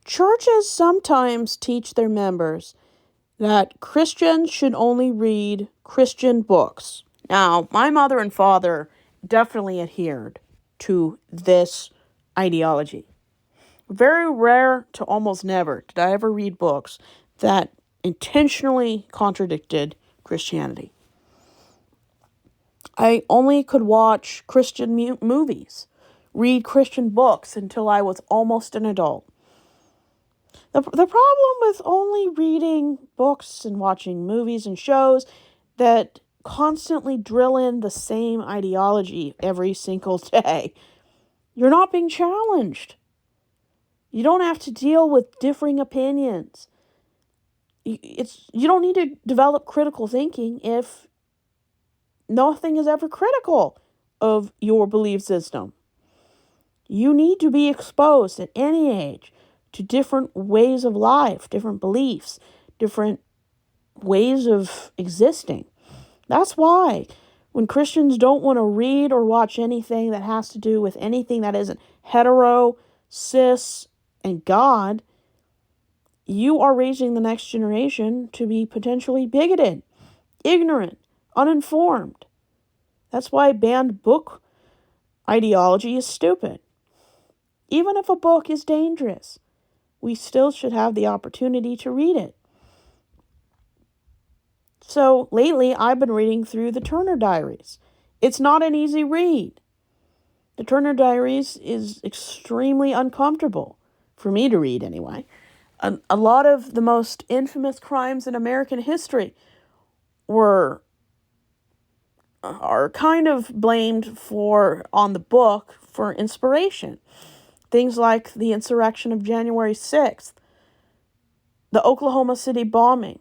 Churches sometimes teach their members that Christians should only read Christian books. Now, my mother and father definitely adhered to this ideology. Very rare to almost never did I ever read books that intentionally contradicted Christianity. I only could watch Christian movies, read Christian books until I was almost an adult. The problem with only reading books and watching movies and shows that constantly drill in the same ideology every single day, you're not being challenged. You don't have to deal with differing opinions. You don't need to develop critical thinking if nothing is ever critical of your belief system. You need to be exposed at any age to different ways of life, different beliefs, different ways of existing. That's why when Christians don't want to read or watch anything that has to do with anything that isn't hetero, cis, and God, you are raising the next generation to be potentially bigoted, ignorant, uninformed. That's why banned book ideology is stupid. Even if a book is dangerous, we still should have the opportunity to read it. So lately, I've been reading through the Turner Diaries. It's not an easy read. The Turner Diaries is extremely uncomfortable, for me to read anyway. A lot of the most infamous crimes in American history are kind of blamed on the book for inspiration. Things like the insurrection of January 6th, the Oklahoma City bombing,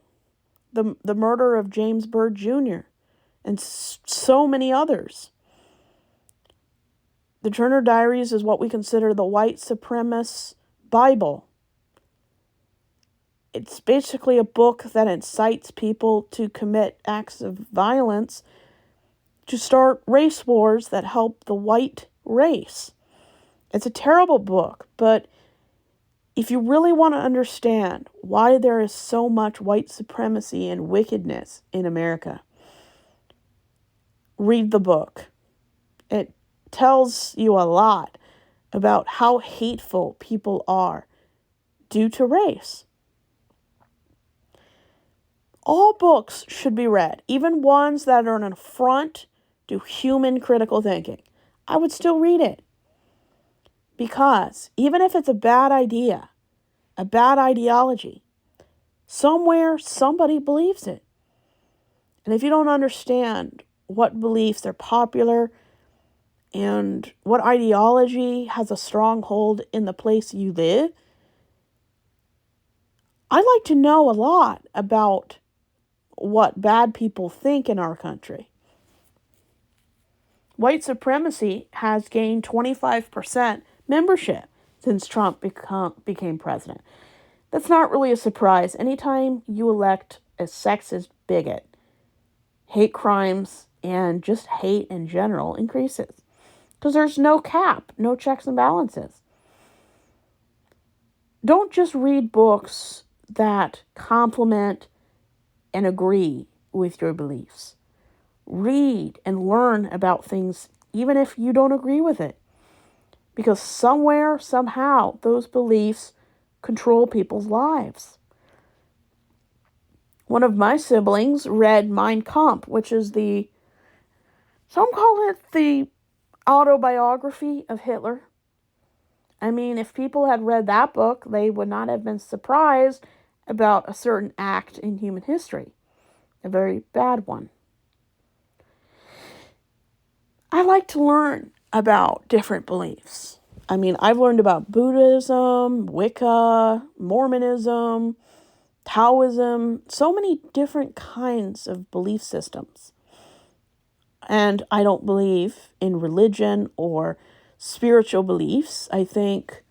the murder of James Byrd Jr., and so many others. The Turner Diaries is what we consider the white supremacist Bible. It's basically a book that incites people to commit acts of violence, to start race wars that help the white race. It's a terrible book, but if you really want to understand why there is so much white supremacy and wickedness in America, read the book. It tells you a lot about how hateful people are due to race. All books should be read, even ones that are an affront to human critical thinking. I would still read it. Because even if it's a bad idea, a bad ideology, somewhere somebody believes it. And if you don't understand what beliefs are popular and what ideology has a strong hold in the place you live, I'd like to know a lot about what bad people think in our country. White supremacy has gained 25% membership since Trump became president. That's not really a surprise. Anytime you elect a sexist bigot, hate crimes and just hate in general increases. Because there's no cap, no checks and balances. Don't just read books that complement and agree with your beliefs. Read and learn about things even if you don't agree with it. Because somewhere, somehow, those beliefs control people's lives. One of my siblings read Mein Kampf, which is some call it the autobiography of Hitler. I mean, if people had read that book, they would not have been surprised about a certain act in human history. A very bad one. I like to learn about different beliefs. I mean, I've learned about Buddhism, Wicca, Mormonism, Taoism, so many different kinds of belief systems. And I don't believe in religion or spiritual beliefs. I think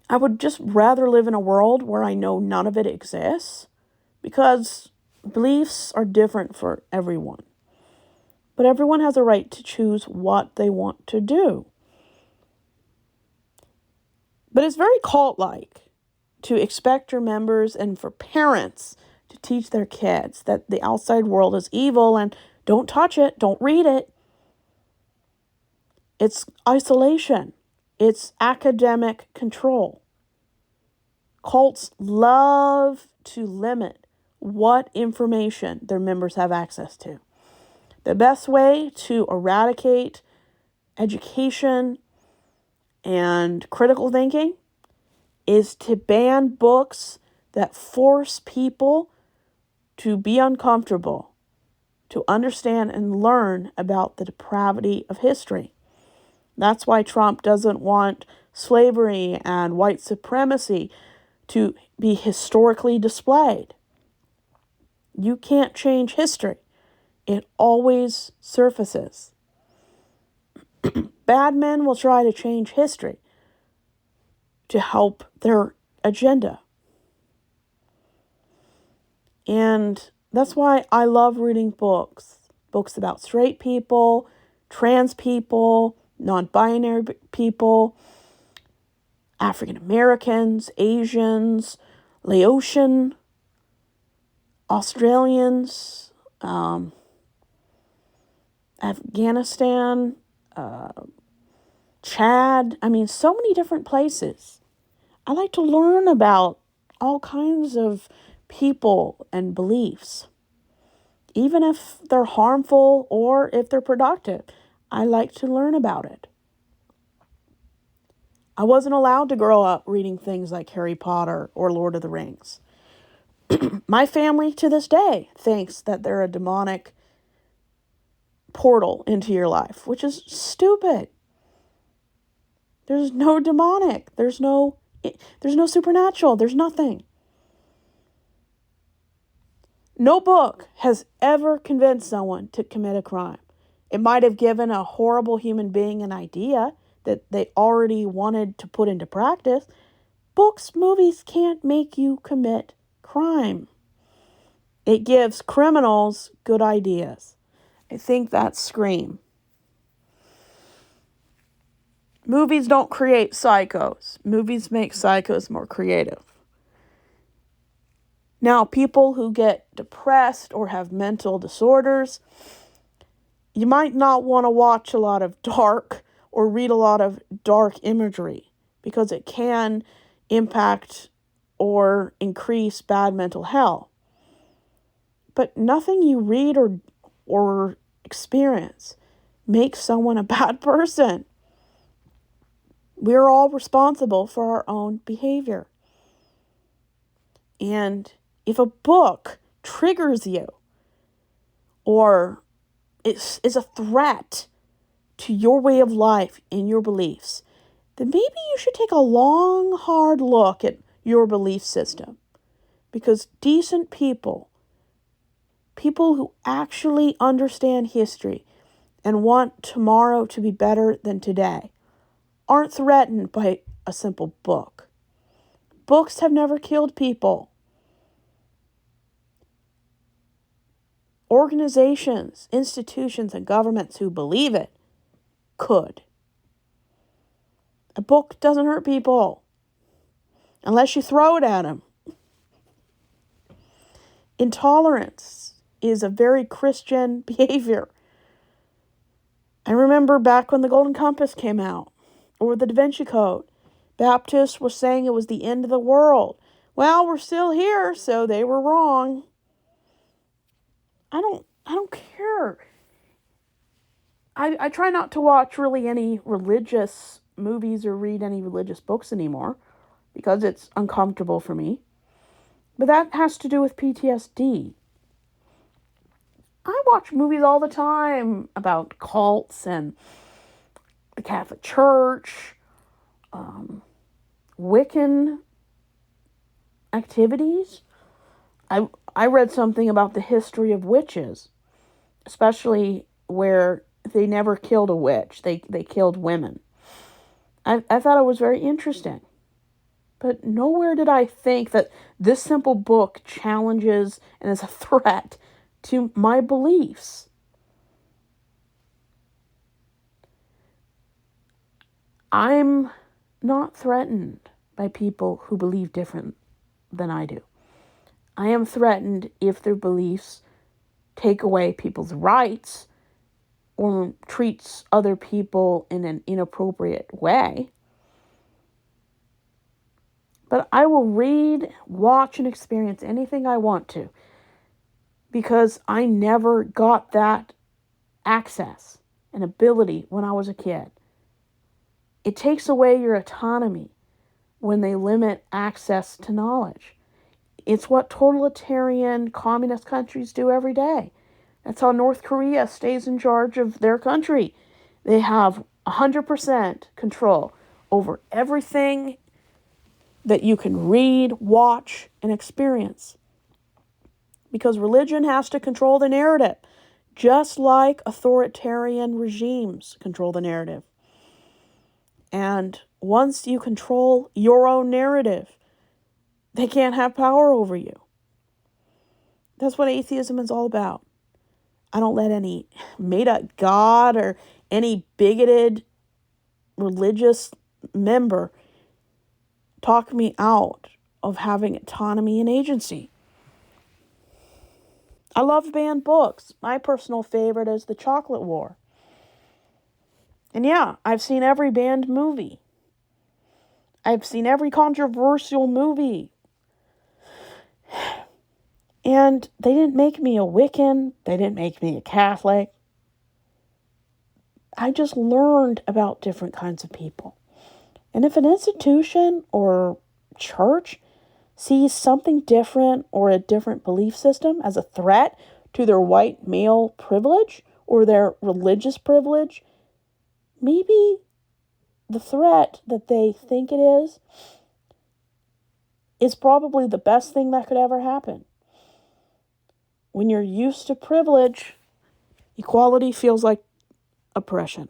I would just rather live in a world where I know none of it exists, because beliefs are different for everyone. But everyone has a right to choose what they want to do. But it's very cult-like to expect your members and for parents to teach their kids that the outside world is evil and don't touch it, don't read it. It's isolation. It's academic control. Cults love to limit what information their members have access to. The best way to eradicate education and critical thinking is to ban books that force people to be uncomfortable, to understand and learn about the depravity of history. That's why Trump doesn't want slavery and white supremacy to be historically displayed. You can't change history. It always surfaces. Bad men will try to change history to help their agenda. And that's why I love reading books. Books about straight people, trans people, non-binary people, African Americans, Asians, Laotian, Australians, Afghanistan, Chad. I mean, so many different places. I like to learn about all kinds of people and beliefs. Even if they're harmful or if they're productive, I like to learn about it. I wasn't allowed to grow up reading things like Harry Potter or Lord of the Rings. My family to this day thinks that they're a demonic portal into your life, which is stupid. There's no demonic. There's no supernatural. There's nothing. No book has ever convinced someone to commit a crime. It might have given a horrible human being an idea that they already wanted to put into practice. Books, movies can't make you commit crime. It gives criminals good ideas. I think that's Scream. Movies don't create psychos. Movies make psychos more creative. Now, people who get depressed or have mental disorders, you might not want to watch a lot of dark or read a lot of dark imagery because it can impact or increase bad mental health. But nothing you read or experience makes someone a bad person. We're all responsible for our own behavior. And if a book triggers you or is a threat to your way of life and your beliefs, then maybe you should take a long, hard look at your belief system. Because decent people who actually understand history and want tomorrow to be better than today, aren't threatened by a simple book. Books have never killed people. Organizations, institutions, and governments who believe it could. A book doesn't hurt people unless you throw it at them. Intolerance is a very Christian behavior. I remember back when the Golden Compass came out, or the Da Vinci Code, Baptists were saying it was the end of the world. Well, we're still here, so they were wrong. I don't care. I try not to watch really any religious movies or read any religious books anymore because it's uncomfortable for me. But that has to do with PTSD. I watch movies all the time about cults and the Catholic Church, Wiccan activities. I read something about the history of witches, especially where they never killed a witch. They killed women. I thought it was very interesting. But nowhere did I think that this simple book challenges and is a threat to my beliefs. I'm not threatened by people who believe different than I do. I am threatened if their beliefs take away people's rights or treats other people in an inappropriate way. But I will read, watch, and experience anything I want to because I never got that access and ability when I was a kid. It takes away your autonomy when they limit access to knowledge. It's what totalitarian communist countries do every day. That's how North Korea stays in charge of their country. They have 100% control over everything that you can read, watch, and experience. Because religion has to control the narrative, just like authoritarian regimes control the narrative. And once you control your own narrative, they can't have power over you. That's what atheism is all about. I don't let any made-up God or any bigoted religious member talk me out of having autonomy and agency. I love banned books. My personal favorite is The Chocolate War. And yeah, I've seen every banned movie. I've seen every controversial movie. And they didn't make me a Wiccan. They didn't make me a Catholic. I just learned about different kinds of people. And if an institution or church sees something different or a different belief system as a threat to their white male privilege or their religious privilege, maybe the threat that they think it is probably the best thing that could ever happen. When you're used to privilege, equality feels like oppression.